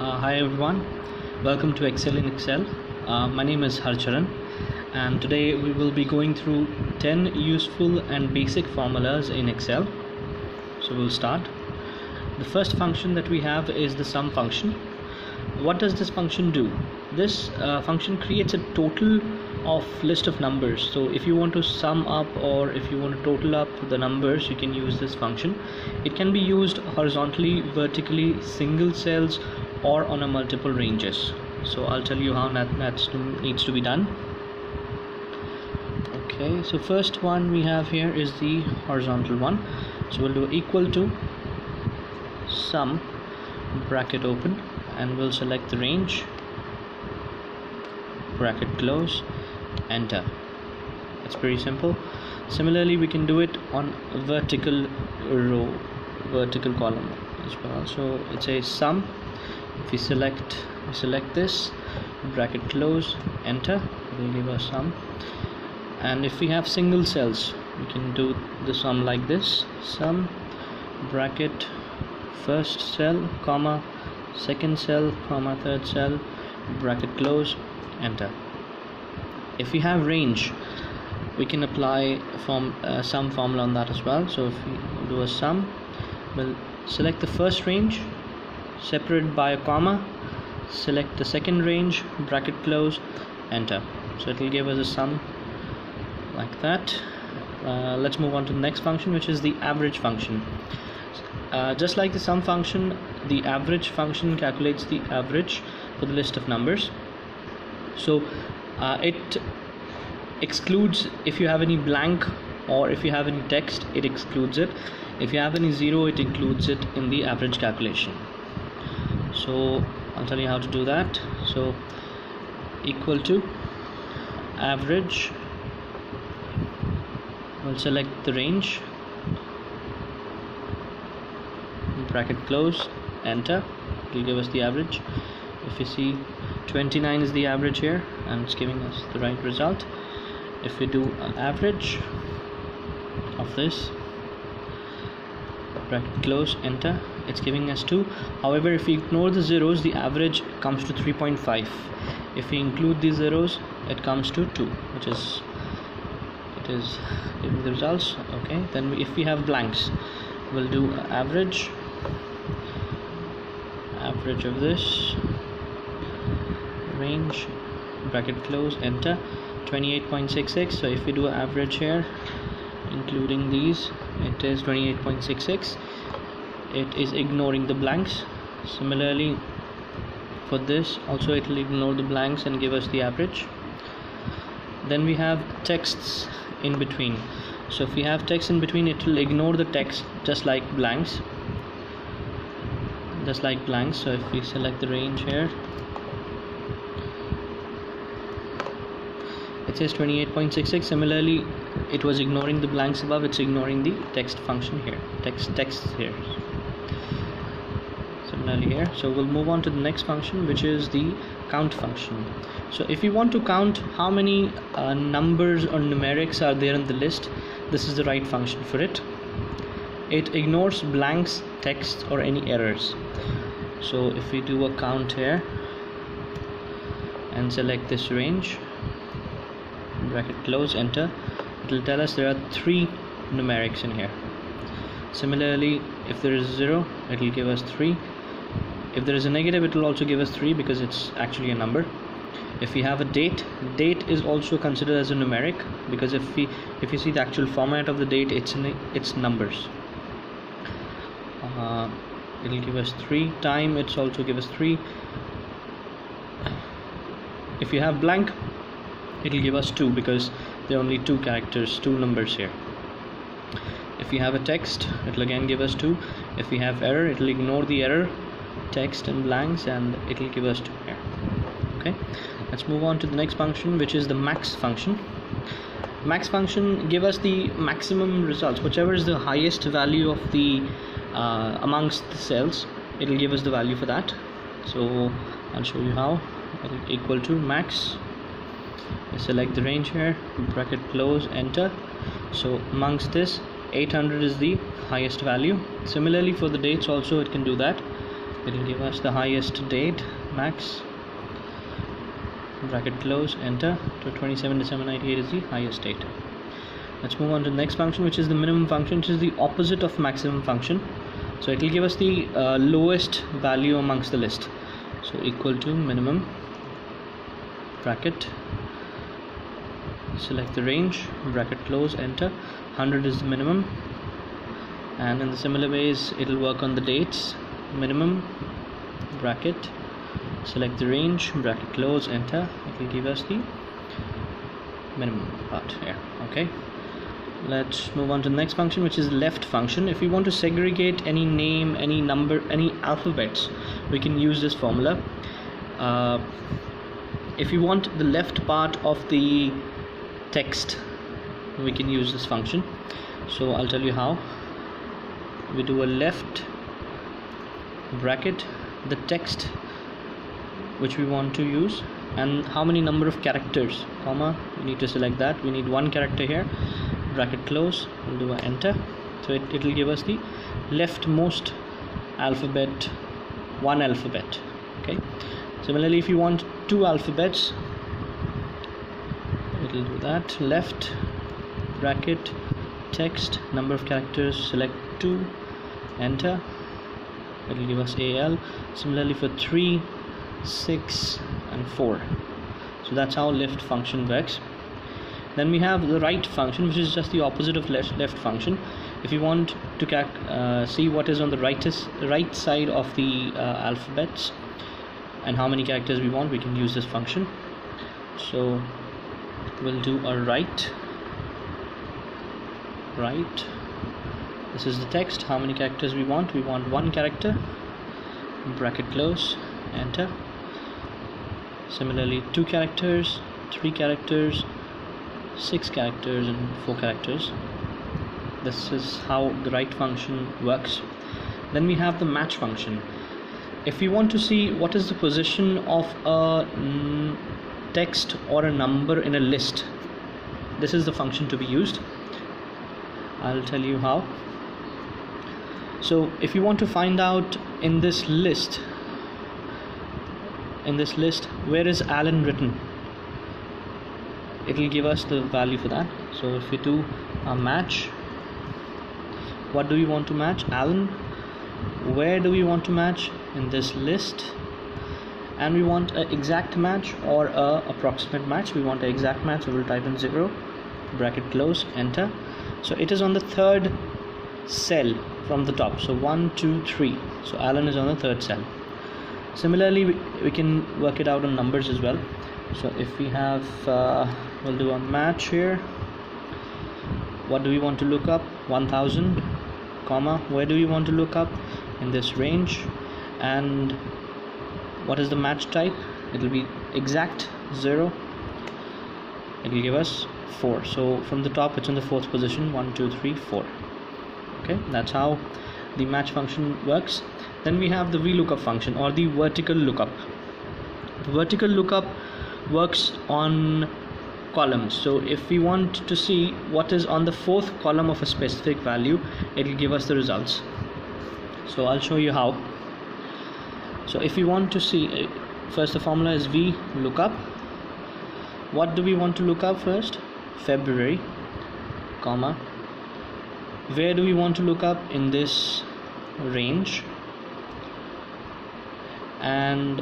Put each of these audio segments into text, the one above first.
Hi everyone, welcome to Excel in Excel. My name is Harcharan, and today we will be going through 10 useful and basic formulas in Excel. So we'll start. The first function that we have is the sum function. What does this function do? This function creates a total of list of numbers. So if you want to sum up or if you want to total up the numbers, you can use this function. It can be used horizontally, vertically, single cells, or on a multiple ranges. So I'll tell you how that needs to be done. Okay, so first one we have here is the horizontal one. So we'll do equal to sum, bracket open, and we'll select the range, bracket close, enter. It's pretty simple. Similarly, we can do it on a vertical row, vertical column as well. So it says sum. If we select this, bracket close, enter, it will give us sum. And if we have single cells, we can do the sum like this: sum, bracket, first cell, comma, second cell, comma, third cell, bracket close, enter. If we have range, we can apply sum formula on that as well. So if we do a sum, we'll select the first range, separate by a comma, select the second range, bracket close, enter. So it will give us a sum like that. Let's move on to the next function, which is the average function. Just like the sum function, the average function calculates the average for the list of numbers. So it excludes if you have any blank or if you have any text, it excludes it. If you have any zero, it includes it in the average calculation. So I'll tell you how to do that. So equal to average, we'll select the range, bracket close, enter. It will give us the average. If you see, 29 is the average here, and it's giving us the right result. If we do an average of this, bracket close, enter, it's giving us 2. However, if we ignore the zeros, the average comes to 3.5. If we include the zeros, it comes to 2, which is giving the results. Okay, then if we have blanks, we'll do average of this, range, bracket close, enter, 28.66. so if we do an average here including these, it is 28.66. it is ignoring the blanks. Similarly for this also, it will ignore the blanks and give us the average. Then we have texts in between. So if we have text in between, it will ignore the text just like blanks. So if we select the range here, it says 28.66. Similarly, it was ignoring the blanks above, it's ignoring the text function here, text here. Similarly here. So we'll move on to the next function, which is the count function. So if you want to count how many numbers or numerics are there in the list, this is the right function for it. It ignores blanks, text, or any errors. So if we do a count here and select this range, bracket close, enter, it will tell us there are 3 numerics in here. Similarly, if there is 0, it will give us 3. If there is a negative, it will also give us 3 because it's actually a number. If we have a date is also considered as a numeric, because if you see the actual format of the date, it's numbers. It will give us 3. Time, it's also give us 3. If you have blank, it will give us 2 because there are only 2 characters, 2 numbers here. If you have a text, it will again give us 2. If we have error, it will ignore the error, text and blanks, and it will give us 2 here. Okay, let's move on to the next function, which is the max function. Max function give us the maximum results, whichever is the highest value of the amongst the cells, it will give us the value for that. So I'll show you how. It will equal to max. I select the range here, bracket close, enter. So amongst this, 800 is the highest value. Similarly for the dates also, it can do that. it will give us the highest date, max, bracket close, enter. So 27 December 98 is the highest date. Let's move on to the next function, which is the minimum function, which is the opposite of maximum function. So it will give us the lowest value amongst the list. So equal to minimum, bracket, select the range, bracket close, enter. 100 is the minimum, and in the similar ways it will work on the dates. Minimum, bracket, select the range, bracket close, enter. It will give us the minimum part here. Okay, let's move on to the next function, which is left function. If we want to segregate any name, any number, any alphabets, we can use this formula. If you want the left part of the text, we can use this function. So I'll tell you how. We do a left, bracket, the text which we want to use, and how many number of characters, comma, we need to select that. We need one character here, bracket close, we'll do an enter. So it will give us the leftmost alphabet, one alphabet. Okay, similarly if you want two alphabets, it will do that. Left, bracket, text, number of characters, select 2, enter. It will give us AL. Similarly for 3, 6 and 4. So that's how left function works. Then we have the right function, which is just the opposite of left function. If you want to see what is on the right side of the alphabets and how many characters we want, we can use this function. So we'll do a right, this is the text, how many characters we want one character, bracket close, enter. Similarly 2 characters, 3 characters, 6 characters and 4 characters. This is how the right function works. Then we have the match function. If we want to see what is the position of a text or a number in a list, this is the function to be used. I'll tell you how. So if you want to find out in this list where is Alan written, it will give us the value for that. So if we do a match, what do we want to match? Alan. Where do we want to match? In this list. And we want an exact match or a approximate match. We want an exact match, so we'll type in 0, bracket close, enter. So it is on the 3rd cell from the top, so 1, 2, 3. So Alan is on the 3rd cell. Similarly we can work it out on numbers as well. So if we have we'll do a match here. What do we want to look up? 1000, comma, where do we want to look up? In this range. And what is the match type? It will be exact 0. It will give us 4. So from the top it's in the 4th position, 1, 2, 3, 4. Okay, that's how the match function works. Then we have the Vlookup function, or the vertical lookup. The vertical lookup works on columns. So if we want to see what is on the 4th column of a specific value, it will give us the results. So I'll show you how. So if we want to see, first the formula is Vlookup. What do we want to look up first? February, comma, where do we want to look up? In this range. And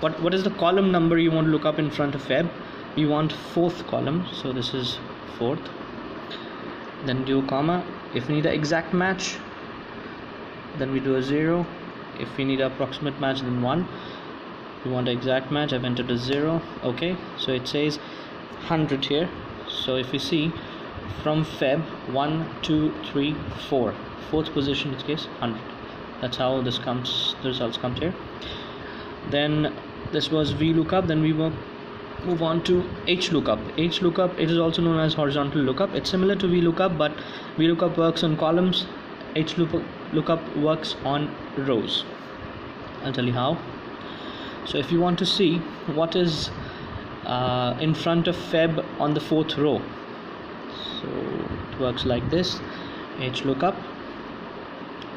what is the column number you want to look up in front of Feb? We want 4th column, so this is 4th. Then do a comma. If we need an exact match, then we do a 0. If we need an approximate match, then 1. We want an exact match, I've entered a 0. Okay, so it says 100 here. So if we see from Feb, 1, 2, 3, 4, 4th position, in this case 100. That's how this comes, the results come here. Then this was Vlookup. Then we will move on to Hlookup. Hlookup, it is also known as horizontal lookup. It's similar to Vlookup, but Vlookup works on columns, Hlookup works on rows. I'll tell you how. So if you want to see what is in front of Feb on the 4th row, so it works like this. Hlookup,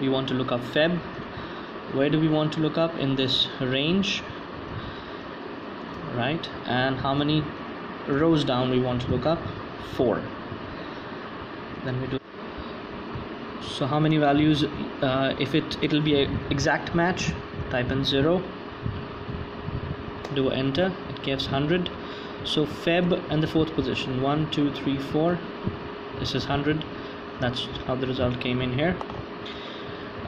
we want to look up Feb. where do we want to look up in this range, right? And how many rows down we want to look up? 4. Then we do, so how many values, if it'll be an exact match, type in 0, do enter, it gives 100. So Feb and the 4th position, 1 2 3 4, this is 100. That's how the result came in here.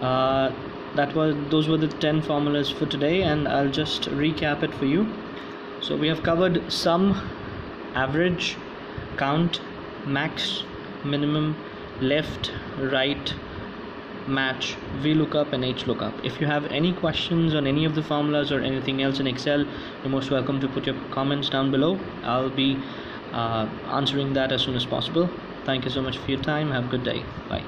Those were the 10 formulas for today, and I'll just recap it for you. So we have covered sum, average, count, max, minimum, left, right, match, Vlookup and Hlookup. If you have any questions on any of the formulas or anything else in Excel, you're most welcome to put your comments down below. I'll be answering that as soon as possible. Thank you so much for your time. Have a good day. Bye.